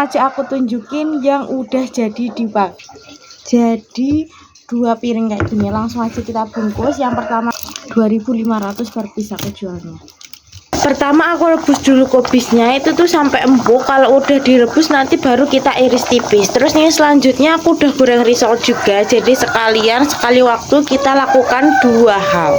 Aja aku tunjukin yang udah jadi dibak. Jadi 2 piring kayak gini, langsung aja kita bungkus. Yang pertama 2.500 per piece aku jualnya. Pertama aku rebus dulu kubisnya itu tuh sampai empuk. Kalau udah direbus nanti baru kita iris tipis. Terus nih selanjutnya aku udah goreng risol juga. Jadi sekali waktu kita lakukan 2 hal.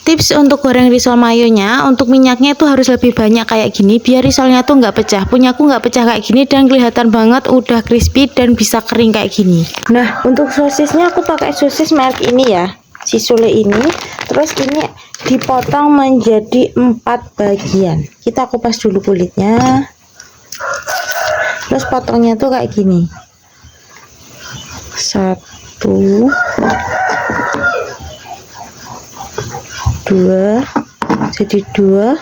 Tips untuk goreng risol mayonya, untuk minyaknya itu harus lebih banyak kayak gini biar risolnya tuh nggak pecah. Punyaku nggak pecah kayak gini dan kelihatan banget udah crispy dan bisa kering kayak gini. Nah, untuk sosisnya aku pakai sosis merek ini ya, si Sule ini. Terus ini dipotong menjadi 4 bagian. Kita kupas dulu kulitnya. Terus potongnya tuh kayak gini. 1 2 jadi 2,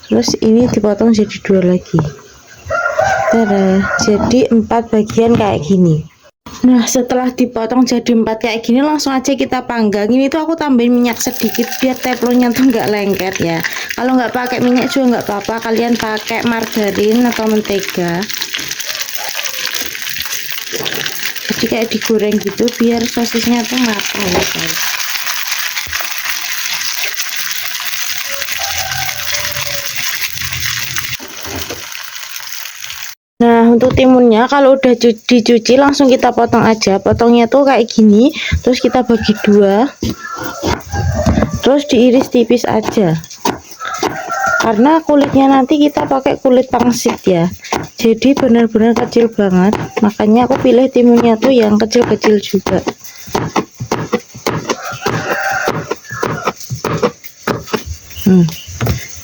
terus ini dipotong jadi 2 lagi. Tada, jadi 4 bagian kayak gini. Nah, setelah dipotong jadi 4 kayak gini, langsung aja kita panggang. Ini tuh aku tambahin minyak sedikit biar teflonnya tuh nggak lengket ya. Kalau nggak pakai minyak juga nggak apa-apa, kalian pakai margarin atau mentega. Jadi kayak digoreng gitu biar sosisnya tuh matang ya guys. Nah, untuk timunnya kalau udah dicuci langsung kita potong aja. Potongnya tuh kayak gini, terus kita bagi 2. Terus diiris tipis aja. Karena kulitnya nanti kita pakai kulit pangsit ya. Jadi benar-benar kecil banget. Makanya aku pilih timunnya tuh yang kecil-kecil juga.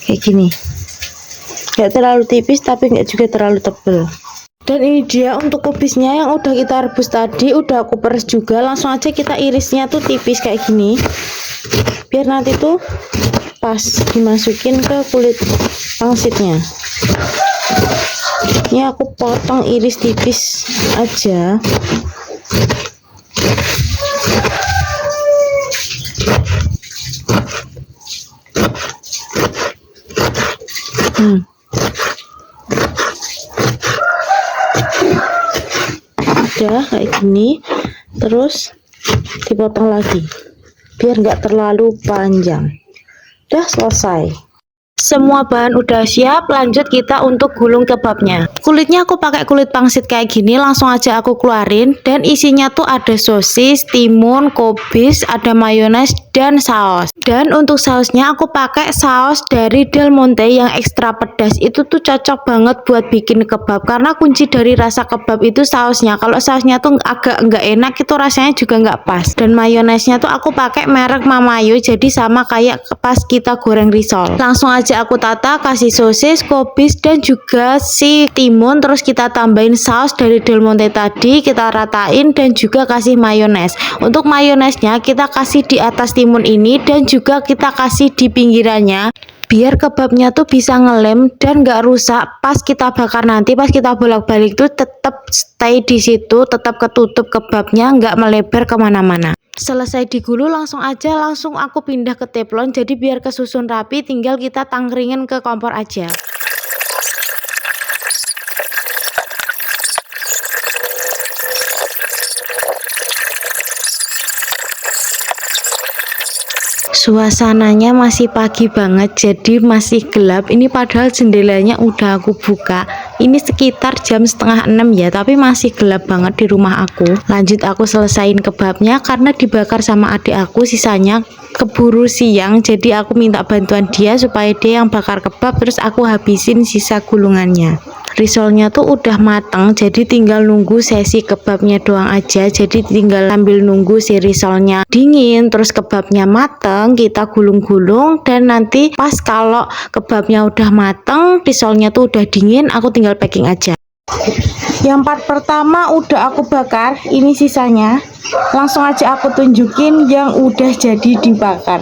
Kayak gini. Gak terlalu tipis tapi nggak juga terlalu tebal. Dan ini dia untuk kubisnya yang udah kita rebus tadi, udah aku peres juga. Langsung aja kita irisnya tuh tipis kayak gini biar nanti tuh pas dimasukin ke kulit pangsitnya. Ini aku potong iris tipis aja. Udah kayak gini, terus dipotong lagi biar nggak terlalu panjang. Udah selesai. Semua bahan udah siap, lanjut kita untuk gulung kebabnya. Kulitnya aku pakai kulit pangsit kayak gini, langsung aja aku keluarin. Dan isinya tuh ada sosis, timun, kubis, ada mayones dan saus. Dan untuk sausnya aku pakai saus dari Del Monte yang ekstra pedas. Itu tuh cocok banget buat bikin kebab karena kunci dari rasa kebab itu sausnya. Kalau sausnya tuh agak nggak enak itu rasanya juga nggak pas. Dan mayonesnya tuh aku pakai merek Mamayo, jadi sama kayak pas kita goreng risol. Langsung aja aku tata, kasih sosis, kubis dan juga si timun. Terus kita tambahin saus dari Del Monte tadi, kita ratain dan juga kasih mayones. Untuk mayonesnya kita kasih di atas timun ini dan juga kita kasih di pinggirannya biar kebabnya tuh bisa ngelem dan gak rusak pas kita bakar nanti. Pas kita bolak-balik tuh tetap stay di situ, tetap ketutup kebabnya, nggak melebar kemana-mana. Selesai digulung langsung aku pindah ke teflon, jadi biar kesusun rapi, tinggal kita tangkringin ke kompor aja. Suasananya masih pagi banget, jadi masih gelap. Ini padahal jendelanya udah aku buka. Ini sekitar jam 5:30 ya, tapi masih gelap banget di rumah aku. Lanjut aku selesain kebabnya karena dibakar sama adik aku, sisanya keburu siang. Jadi aku minta bantuan dia supaya dia yang bakar kebab, terus aku habisin sisa gulungannya. Risolnya tuh udah matang, jadi tinggal nunggu sesi kebabnya doang aja. Jadi tinggal sambil nunggu si risolnya dingin, terus kebabnya matang, kita gulung-gulung. Dan nanti pas kalau kebabnya udah matang, risolnya tuh udah dingin, aku tinggal packing aja. Yang part pertama udah aku bakar, ini sisanya. Langsung aja aku tunjukin yang udah jadi dibakar.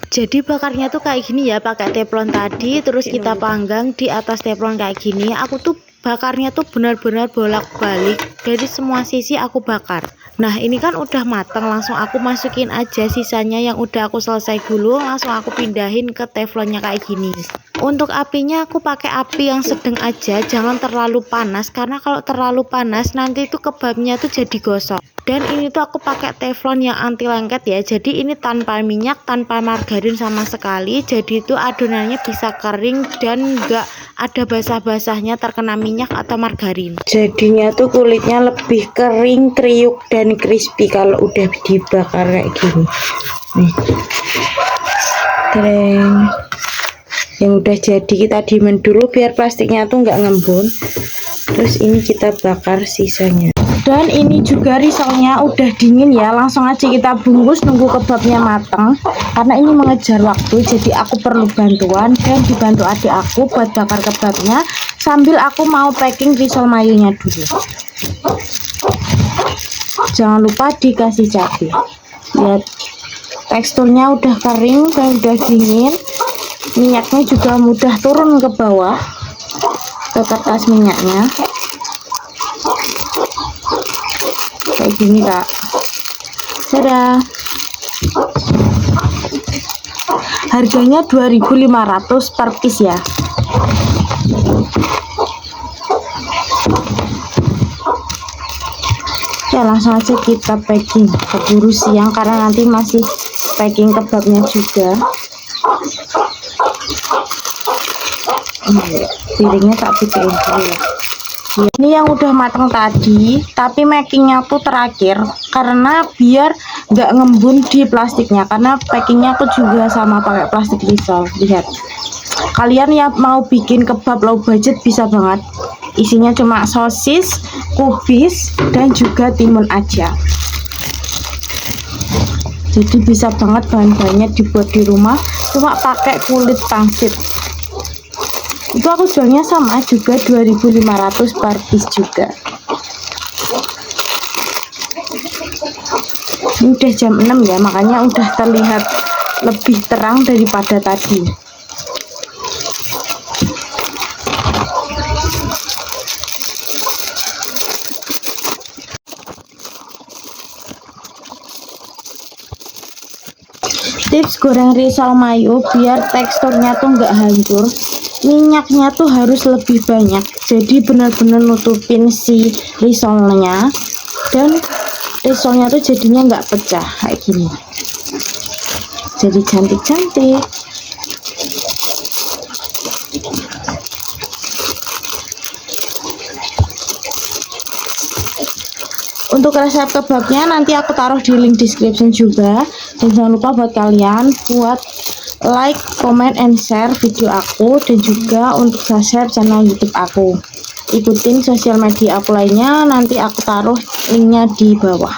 Jadi bakarnya tuh kayak gini ya, pakai teflon tadi, terus kita panggang di atas teflon kayak gini. Aku tuh bakarnya tuh benar-benar bolak-balik, dari semua sisi aku bakar. Nah ini kan udah matang, langsung aku masukin aja sisanya yang udah aku selesai gulung, langsung aku pindahin ke teflonnya kayak gini. Untuk apinya aku pakai api yang sedang aja, jangan terlalu panas, karena kalau terlalu panas nanti itu kebabnya tuh jadi gosong. Dan ini tuh aku pakai teflon yang anti lengket ya, jadi ini tanpa minyak, tanpa margarin sama sekali, jadi itu adonannya bisa kering dan enggak ada basah-basahnya terkena minyak atau margarin. Jadinya tuh kulitnya lebih kering, kriuk dan crispy kalau udah dibakar kayak gini. Nih. Kering. Yang udah jadi kita diemin dulu biar plastiknya tuh nggak ngembun. Terus ini kita bakar sisanya. Dan ini juga risolnya udah dingin ya, langsung aja kita bungkus nunggu kebabnya matang, karena ini mengejar waktu, jadi aku perlu bantuan dan dibantu adik aku buat bakar kebabnya sambil aku mau packing risol mayonya dulu. Jangan lupa dikasih cabai. Lihat teksturnya udah kering dan udah dingin, minyaknya juga mudah turun ke bawah ke kertas minyaknya kayak gini kak. Dadah. Harganya 2.500 per piece ya. Ya langsung aja kita packing, keburu siang karena nanti masih packing kebabnya juga. Piringnya tak pikirin dulu ya. Ini yang udah matang tadi, tapi makingnya tuh terakhir karena biar nggak ngembun di plastiknya, karena packingnya aku juga sama pakai plastik risol. Lihat, kalian yang mau bikin kebab low budget bisa banget, isinya cuma sosis, kubis dan juga timun aja, jadi bisa banget bahan-bahannya dibuat di rumah cuma pakai kulit pangsit. Itu aku jualnya sama juga 2.500 per piece juga. Ini udah jam 6 ya, makanya udah terlihat lebih terang daripada tadi. Tips goreng risol mayo biar teksturnya tuh nggak hancur, minyaknya tuh harus lebih banyak, jadi benar-benar nutupin si risolnya dan risolnya tuh jadinya nggak pecah kayak gini, jadi cantik-cantik. Untuk resep kebabnya nanti aku taruh di link description juga, dan jangan lupa buat kalian buat like, comment, and share video aku, dan juga untuk subscribe channel YouTube aku. Ikutin sosial media aku lainnya, nanti aku taruh linknya di bawah.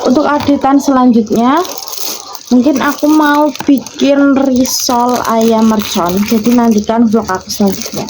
Untuk updatean selanjutnya, mungkin aku mau bikin risol ayam mercon, jadi nantikan vlog aku selanjutnya.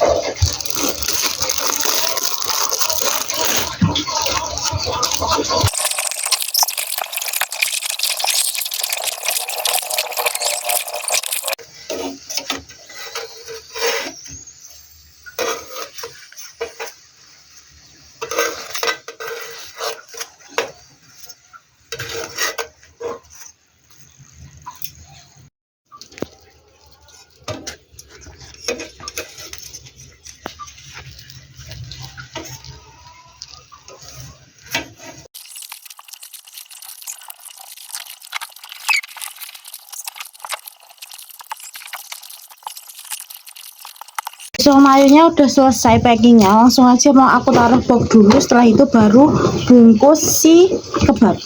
Risol mayonya udah selesai packingnya, langsung aja mau aku taruh box dulu, setelah itu baru bungkus si kebab.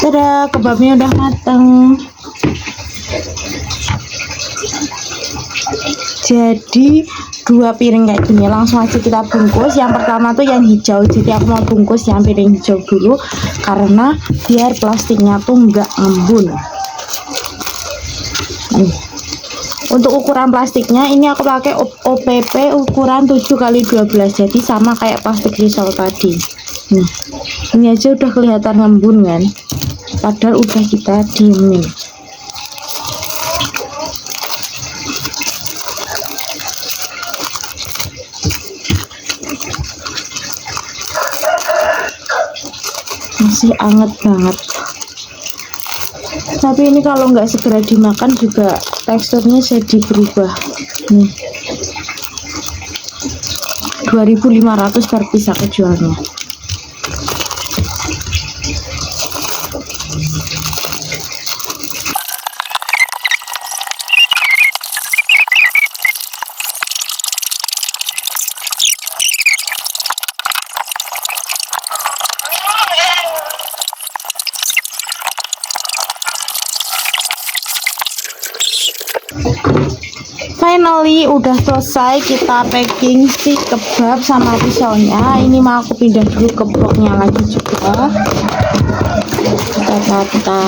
Dadah, kebabnya udah mateng. Jadi 2 piring kayak gini, langsung aja kita bungkus. Yang pertama tuh yang hijau, jadi aku mau bungkus yang piring hijau dulu karena biar plastiknya tuh nggak ngembun. Untuk ukuran plastiknya ini aku pakai OPP ukuran 7x12, jadi sama kayak plastik risol tadi. Nih, ini aja udah kelihatan ngembun kan, padahal udah kita diemin. masih anget banget. Tapi ini kalau nggak segera dimakan juga teksturnya jadi berubah. Nih, 2.500 per piece aku jualnya. Finally udah selesai kita packing si kebab sama pisaunya. Ini mau aku pindah dulu ke boxnya lagi juga. Kita tata.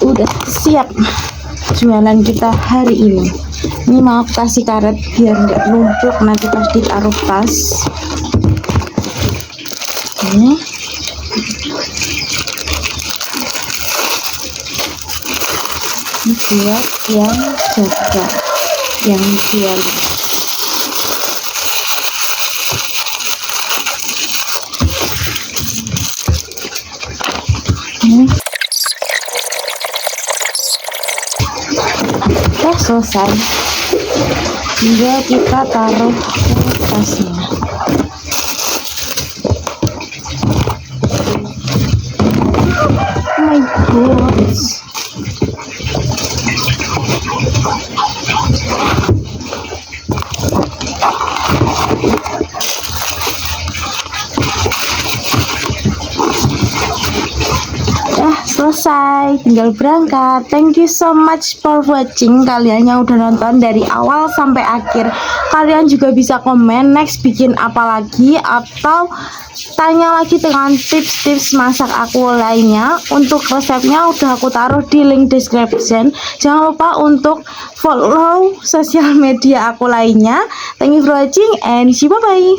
Udah siap jualan kita hari ini. Ini mau aku kasih karet biar nggak numpuk nanti pas ditaruh tas. Ini buat yang jaga, yang jual. Udah selesai, tinggal kita taruh ke tasnya. Oh my god, selesai, tinggal berangkat. Thank you so much for watching. Kalian yang udah nonton dari awal sampai akhir, kalian juga bisa komen next bikin apa lagi, atau tanya lagi dengan tips-tips masak aku lainnya. Untuk resepnya udah aku taruh di link description. Jangan lupa untuk follow sosial media aku lainnya. Thank you for watching and see, bye bye.